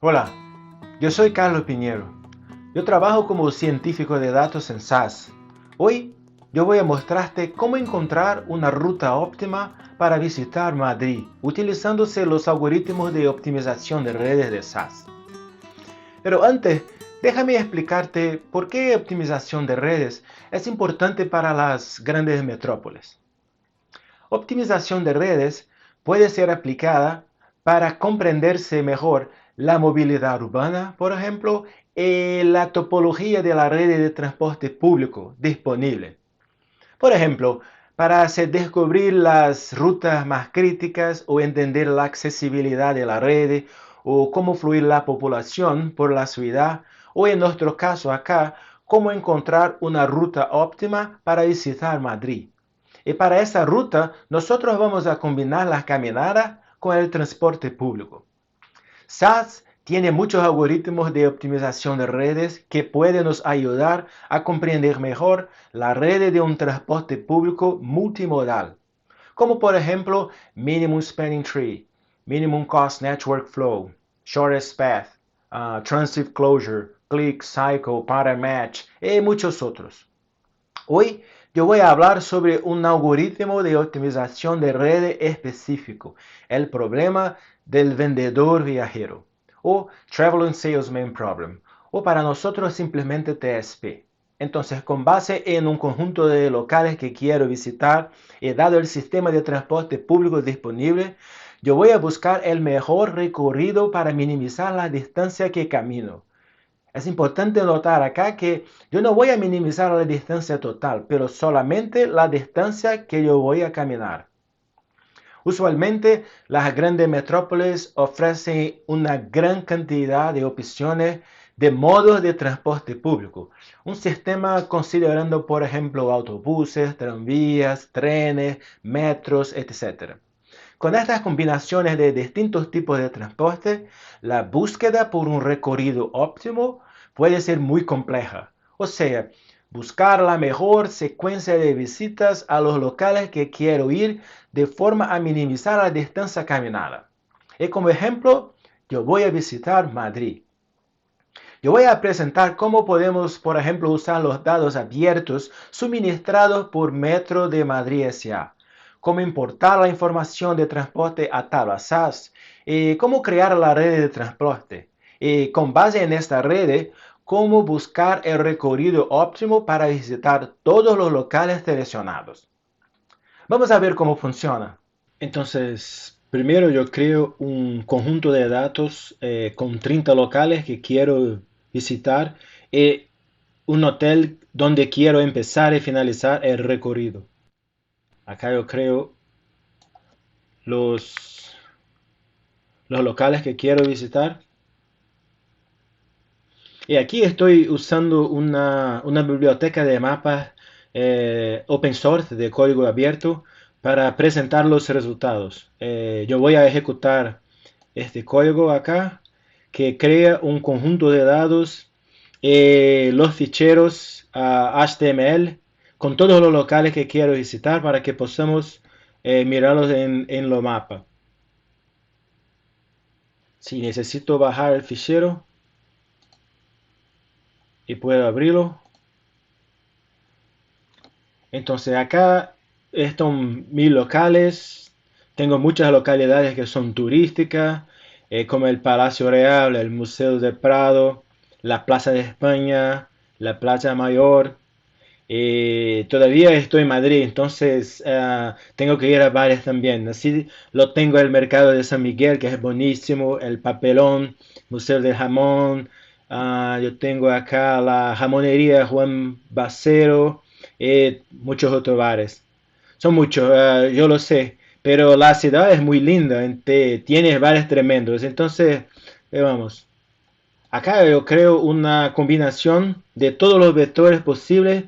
Hola, yo soy Carlos Piñero. Yo trabajo como científico de datos en SAS. Hoy yo voy a mostrarte cómo encontrar una ruta óptima para visitar Madrid utilizándose los algoritmos de optimización de redes de SAS. Pero antes, déjame explicarte por qué optimización de redes es importante para las grandes metrópoles. Optimización de redes puede ser aplicada para comprenderse mejor la movilidad urbana, por ejemplo, y la topología de la red de transporte público disponible. Por ejemplo, para hacer descubrir las rutas más críticas o entender la accesibilidad de la red o cómo fluir la población por la ciudad o en nuestro caso acá, cómo encontrar una ruta óptima para visitar Madrid. Y para esa ruta nosotros vamos a combinar las caminadas con el transporte público. SAS tiene muchos algoritmos de optimización de redes que pueden nos ayudar a comprender mejor la red de un transporte público multimodal, como por ejemplo Minimum Spanning Tree, Minimum Cost Network Flow, Shortest Path, Transit Closure, Click, Cycle, Pattern Match y muchos otros. Hoy yo voy a hablar sobre un algoritmo de optimización de redes específico, el problema del vendedor viajero, o Traveling Salesman Problem, o para nosotros simplemente TSP. Entonces, con base en un conjunto de locales que quiero visitar y dado el sistema de transporte público disponible, yo voy a buscar el mejor recorrido para minimizar la distancia que camino. Es importante notar acá que yo no voy a minimizar la distancia total, pero solamente la distancia que yo voy a caminar. Usualmente las grandes metrópolis ofrecen una gran cantidad de opciones de modos de transporte público. Un sistema considerando, por ejemplo, autobuses, tranvías, trenes, metros, etc. Con estas combinaciones de distintos tipos de transporte, la búsqueda por un recorrido óptimo puede ser muy compleja. O sea, buscar la mejor secuencia de visitas a los locales que quiero ir de forma a minimizar la distancia caminada. Y como ejemplo, yo voy a visitar Madrid. Yo voy a presentar cómo podemos, por ejemplo, usar los datos abiertos suministrados por Metro de Madrid S.A., cómo importar la información de transporte a tabla SAS, y cómo crear la red de transporte. Y con base en esta red, cómo buscar el recorrido óptimo para visitar todos los locales seleccionados. Vamos a ver cómo funciona. Entonces, primero yo creo un conjunto de datos con 30 locales que quiero visitar y un hotel donde quiero empezar y finalizar el recorrido. Acá yo creo los, los locales que quiero visitar. Y aquí estoy usando una biblioteca de mapas open source de código abierto para presentar los resultados. Yo voy a ejecutar este código acá que crea un conjunto de datos, los ficheros HTML con todos los locales que quiero visitar para que podamos mirarlos en los mapas. Si necesito bajar el fichero y puedo abrirlo, entonces acá están mis locales. Tengo muchas localidades que son turísticas, como el Palacio Real, el Museo del Prado, la Plaza de España, la Playa Mayor. Todavía estoy en Madrid, entonces tengo que ir a bares también. Así lo tengo el Mercado de San Miguel, que es buenísimo, el Papelón, Museo del Jamón. Yo tengo acá la jamonería Juan Bacero, muchos otros bares. Son muchos, yo lo sé, pero la ciudad es muy linda, tiene bares tremendos. Entonces, vamos, acá yo creo una combinación de todos los vectores posibles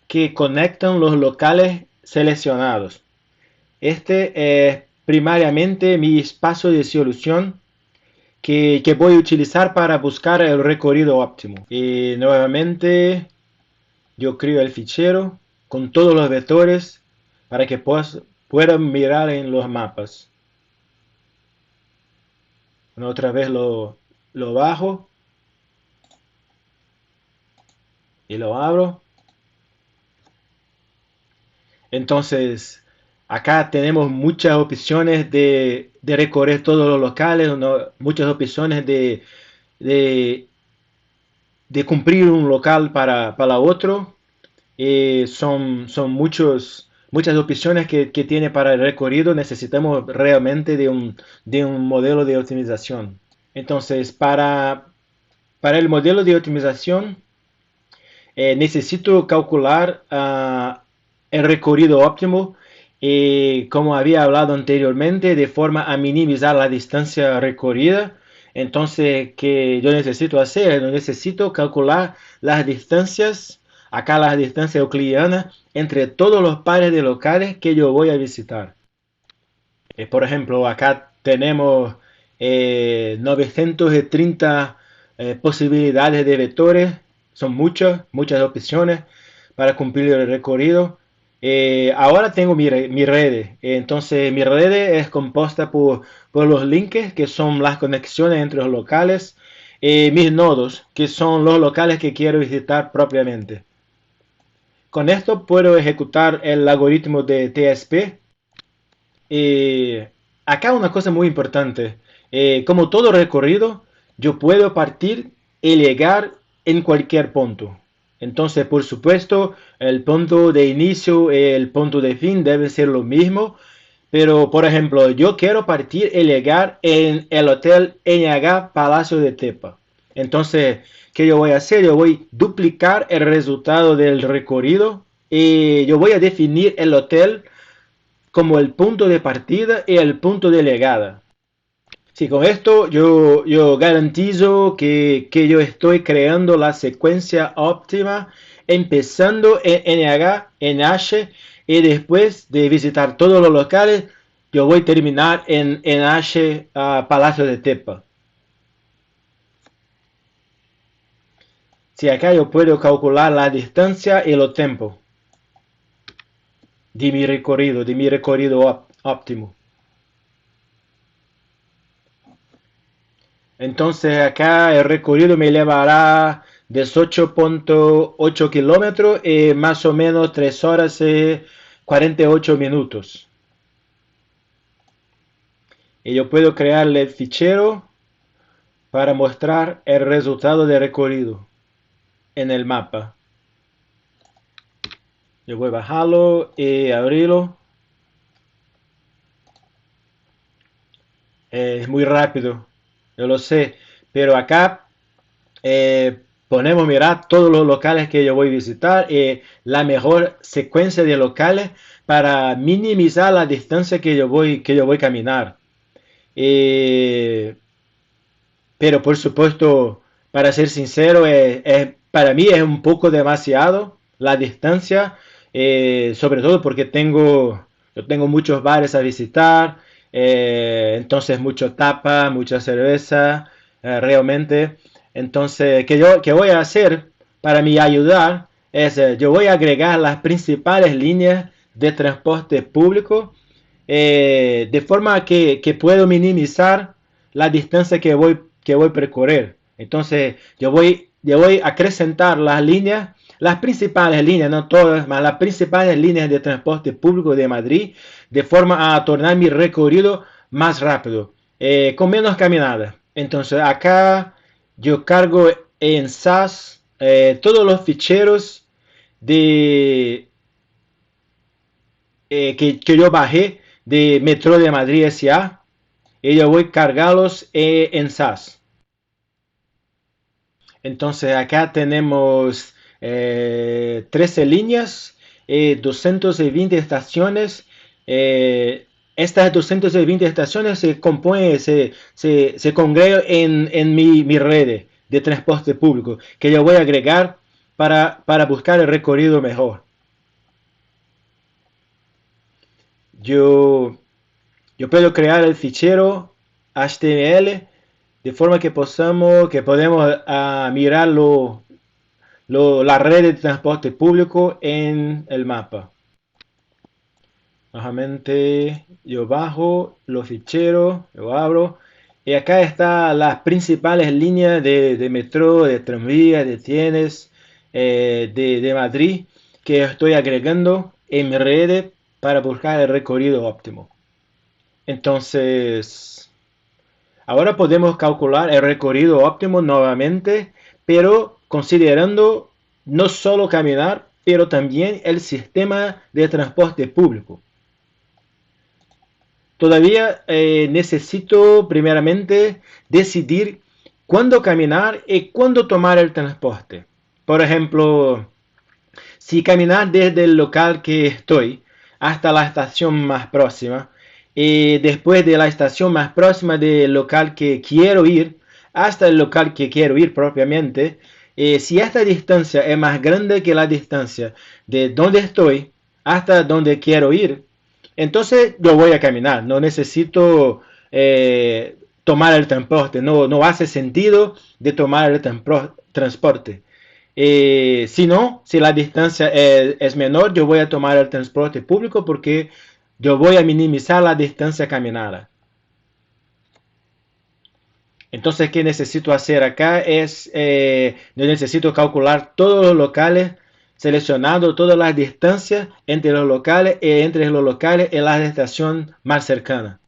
que conectan los locales seleccionados. Este es primariamente mi espacio de solución que voy a utilizar para buscar el recorrido óptimo. Y nuevamente yo creo el fichero con todos los vectores para que puedan mirar en los mapas. Bueno, otra vez lo lo bajo y lo abro. Entonces, acá tenemos muchas opciones de recorrer todos los locales, ¿no? Muchas opciones de, de cumplir un local para otro. Son muchas opciones que tiene para el recorrido. Necesitamos realmente de un modelo de optimización. Entonces, para el modelo de optimización, necesito calcular el recorrido óptimo, como había hablado anteriormente, de forma a minimizar la distancia recorrida. Entonces, ¿qué yo necesito hacer? Yo necesito calcular las distancias, acá las distancias euclidianas, entre todos los pares de locales que yo voy a visitar. Por ejemplo, acá tenemos 930 posibilidades de vectores, son muchas opciones para cumplir el recorrido. Ahora tengo mi red, entonces mi red es compuesta por los links, que son las conexiones entre los locales, mis nodos, que son los locales que quiero visitar propiamente. Con esto puedo ejecutar el algoritmo de TSP. Eh, Acá una cosa muy importante, como todo recorrido, yo puedo partir y llegar en cualquier punto. Entonces, por supuesto, el punto de inicio y el punto de fin deben ser lo mismo, pero por ejemplo, yo quiero partir y llegar en el hotel NH Palacio de Tepa. Entonces, ¿qué yo voy a hacer? Yo voy a duplicar el resultado del recorrido y yo voy a definir el hotel como el punto de partida y el punto de llegada. Sí, con esto yo garantizo que yo estoy creando la secuencia óptima, empezando en NH, NH, y después de visitar todos los locales, yo voy a terminar en NH Palacio de Tepa. Si acá yo puedo calcular la distancia y los tiempos de mi recorrido óptimo. Entonces acá el recorrido me llevará 18.8 kilómetros y más o menos 3 horas y 48 minutos. Y yo puedo crearle el fichero para mostrar el resultado de recorrido en el mapa. Yo voy a bajarlo y abrirlo. Es muy rápido, yo lo sé, pero acá ponemos mirar todos los locales que yo voy a visitar y la mejor secuencia de locales para minimizar la distancia que yo voy a caminar. Eh, pero por supuesto, para ser sincero, para mí es un poco demasiado la distancia, sobre todo porque yo tengo muchos bares a visitar, entonces mucho tapa, mucha cerveza, realmente. Entonces, ¿qué voy a hacer para mi ayudar? Es, yo voy a agregar las principales líneas de transporte público, de forma que puedo minimizar la distancia que voy a percorrer. Entonces, yo voy a acrecentar las líneas, las principales líneas, no todas, más las principales líneas de transporte público de Madrid, de forma a tornar mi recorrido más rápido, con menos caminada. Entonces, acá yo cargo en SAS todos los ficheros de, que yo bajé de Metro de Madrid S.A. y yo voy a cargarlos en SAS. Entonces acá tenemos 13 líneas, 220 estaciones. Estas 220 estaciones se componen, se congregan en mi red de transporte público que yo voy a agregar para buscar el recorrido mejor. Yo, yo puedo crear el fichero HTML de forma que podemos mirar la red de transporte público en el mapa. Nuevamente yo bajo los ficheros, yo abro Y acá están las principales líneas de metro, de tranvía, de trenes, de Madrid, que estoy agregando en mi red para buscar el recorrido óptimo. Entonces, ahora podemos calcular el recorrido óptimo nuevamente, pero considerando no solo caminar, pero también el sistema de transporte público. Todavía necesito primeramente decidir cuándo caminar y cuándo tomar el transporte. Por ejemplo, si caminar desde el local que estoy hasta la estación más próxima y después de la estación más próxima del local que quiero ir hasta el local que quiero ir propiamente, si esta distancia es más grande que la distancia de donde estoy hasta donde quiero ir, entonces yo voy a caminar, no necesito tomar el transporte, no hace sentido de tomar el transporte. Si no, si la distancia es menor, yo voy a tomar el transporte público porque yo voy a minimizar la distancia caminada. Entonces, ¿qué necesito hacer acá? Yo necesito calcular todos los locales, seleccionando todas las distancias entre los locales y la estación más cercana.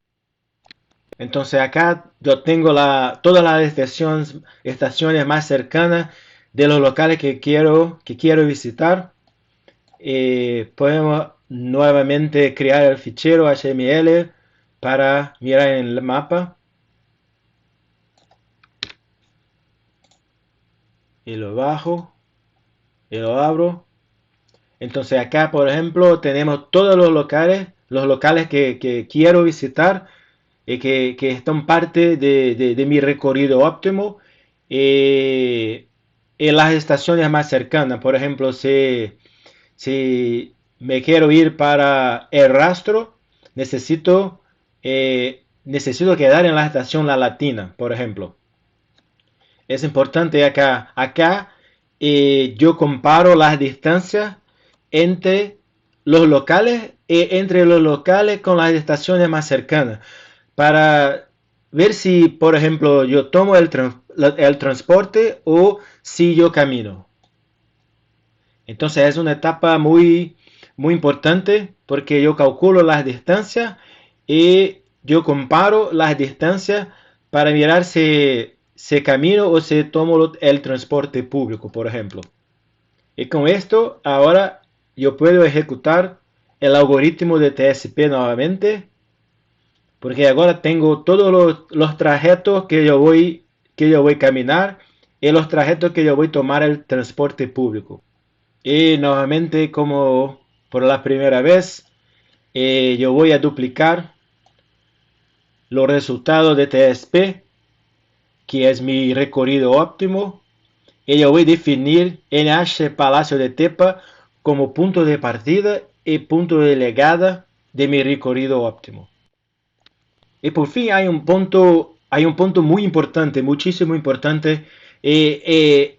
Entonces acá yo tengo todas las estaciones más cercanas de los locales que quiero visitar. Podemos nuevamente crear el fichero HTML para mirar en el mapa y lo bajo y lo abro. Entonces acá, por ejemplo, tenemos todos los locales que quiero visitar y que están parte de mi recorrido óptimo. Eh, en las estaciones más cercanas, por ejemplo, si me quiero ir para el rastro, necesito quedar en la estación La Latina, por ejemplo. Es importante acá, yo comparo las distancias entre los locales y entre los locales con las estaciones más cercanas para ver si, por ejemplo, yo tomo el transporte o si yo camino. Entonces es una etapa muy importante porque yo calculo las distancias y yo comparo las distancias para mirar si camino o si tomo el transporte público, por ejemplo. Y con esto ahora yo puedo ejecutar el algoritmo de TSP nuevamente porque ahora tengo todos los trayectos que yo voy a caminar y los trayectos que yo voy a tomar el transporte público. Y nuevamente, como por la primera vez, yo voy a duplicar los resultados de TSP, que es mi recorrido óptimo, y yo voy a definir NH Palacio de Tepa como punto de partida y punto de llegada de mi recorrido óptimo. Y por fin hay un punto muy importante, muchísimo importante, que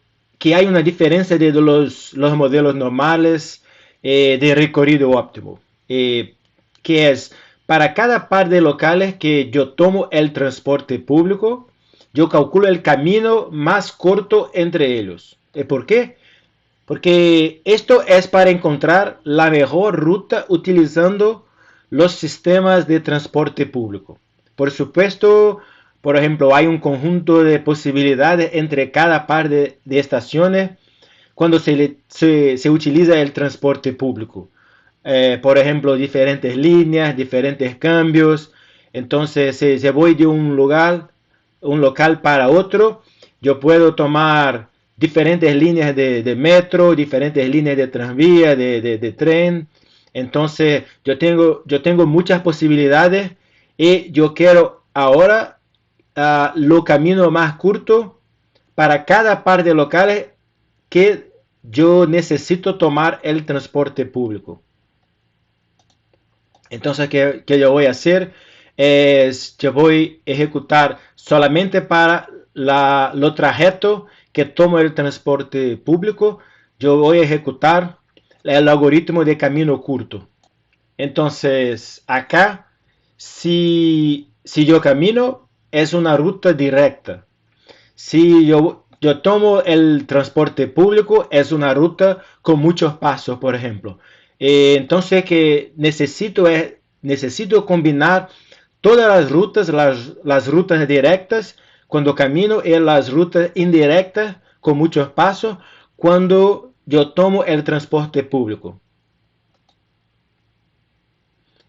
hay una diferencia de los modelos normales de recorrido óptimo, que es para cada par de locales que yo tomo el transporte público, yo calculo el camino más corto entre ellos. ¿Por qué? Porque esto es para encontrar la mejor ruta utilizando los sistemas de transporte público. Por supuesto, por ejemplo, hay un conjunto de posibilidades entre cada par de estaciones cuando se utiliza el transporte público. Por ejemplo, diferentes líneas, diferentes cambios. Entonces, si voy de un local para otro, yo puedo tomar diferentes líneas de metro, diferentes líneas de tranvía, de tren. Entonces, yo tengo muchas posibilidades y yo quiero ahora lo camino más corto para cada par de locales que yo necesito tomar el transporte público. Entonces, ¿qué yo voy a hacer? Yo voy a ejecutar solamente para los trayectos que tomo el transporte público, yo voy a ejecutar el algoritmo de camino corto. Entonces, acá, si yo camino, es una ruta directa. Si yo tomo el transporte público, es una ruta con muchos pasos, por ejemplo. Entonces, que necesito combinar todas las rutas, las rutas directas, cuando camino, y las rutas indirectas con muchos pasos, cuando yo tomo el transporte público.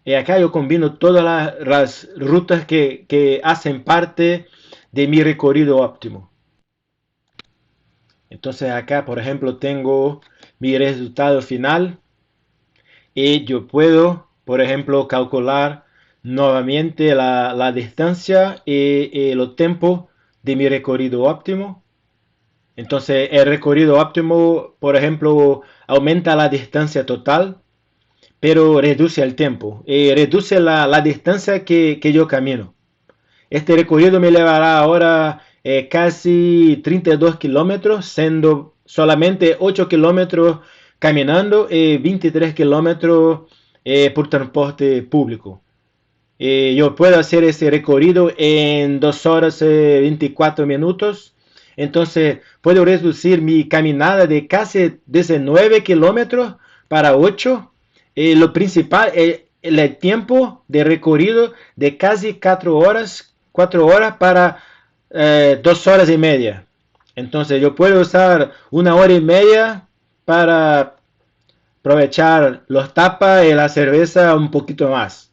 Y acá yo combino todas las rutas que hacen parte de mi recorrido óptimo. Entonces acá, por ejemplo, tengo mi resultado final y yo puedo, por ejemplo, calcular nuevamente la distancia y los tiempos de mi recorrido óptimo. Entonces el recorrido óptimo, por ejemplo, aumenta la distancia total, pero reduce el tiempo y reduce la distancia que yo camino. Este recorrido me llevará ahora casi 32 kilómetros, siendo solamente 8 kilómetros caminando y 23 kilómetros por transporte público. Yo puedo hacer ese recorrido en 2 horas y 24 minutos. Entonces puedo reducir mi caminada de casi 19 kilómetros para 8. Lo principal es el tiempo de recorrido de casi 4 horas para 2 horas y media. Entonces yo puedo usar 1 hora y media para aprovechar los tapas y la cerveza un poquito más.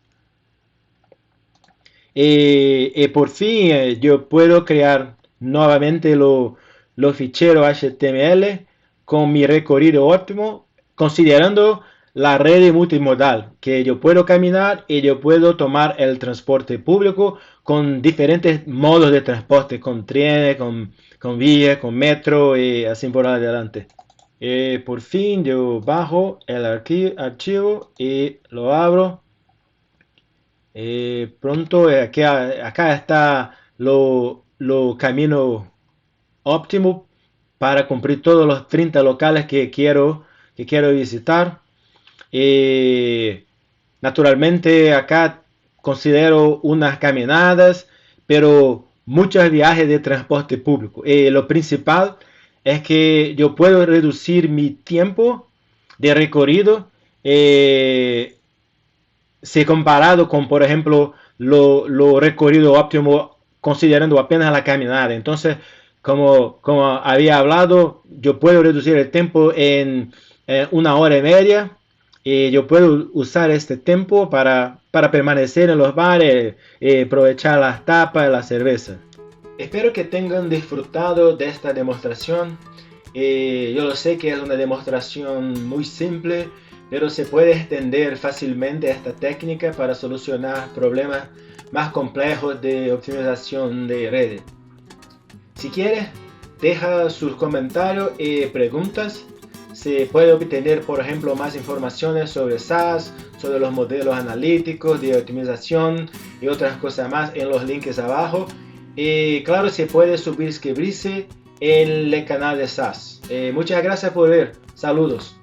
Y por fin yo puedo crear nuevamente los ficheros HTML con mi recorrido óptimo, considerando la red multimodal, que yo puedo caminar y yo puedo tomar el transporte público con diferentes modos de transporte, con trenes, con vías, con metro y así por adelante. Por fin yo bajo el archivo y lo abro. Pronto acá está lo camino óptimo para cumplir todos los 30 locales que quiero visitar. Naturalmente acá considero unas caminadas, pero muchos viajes de transporte público. Lo principal es que yo puedo reducir mi tiempo de recorrido si comparado con, por ejemplo, lo recorrido óptimo considerando apenas la caminada. Entonces, como había hablado, yo puedo reducir el tiempo en 1 hora y media. Y yo puedo usar este tiempo para permanecer en los bares y aprovechar las tapas y la cerveza. Espero que tengan disfrutado de esta demostración. Yo lo sé que es una demostración muy simple, pero se puede extender fácilmente esta técnica para solucionar problemas más complejos de optimización de redes. Si quieres, deja sus comentarios y preguntas. Se puede obtener, por ejemplo, más informaciones sobre SAS, sobre los modelos analíticos de optimización y otras cosas más en los links abajo. Y claro, se puede suscribirse en el canal de SAS. Muchas gracias por ver. Saludos.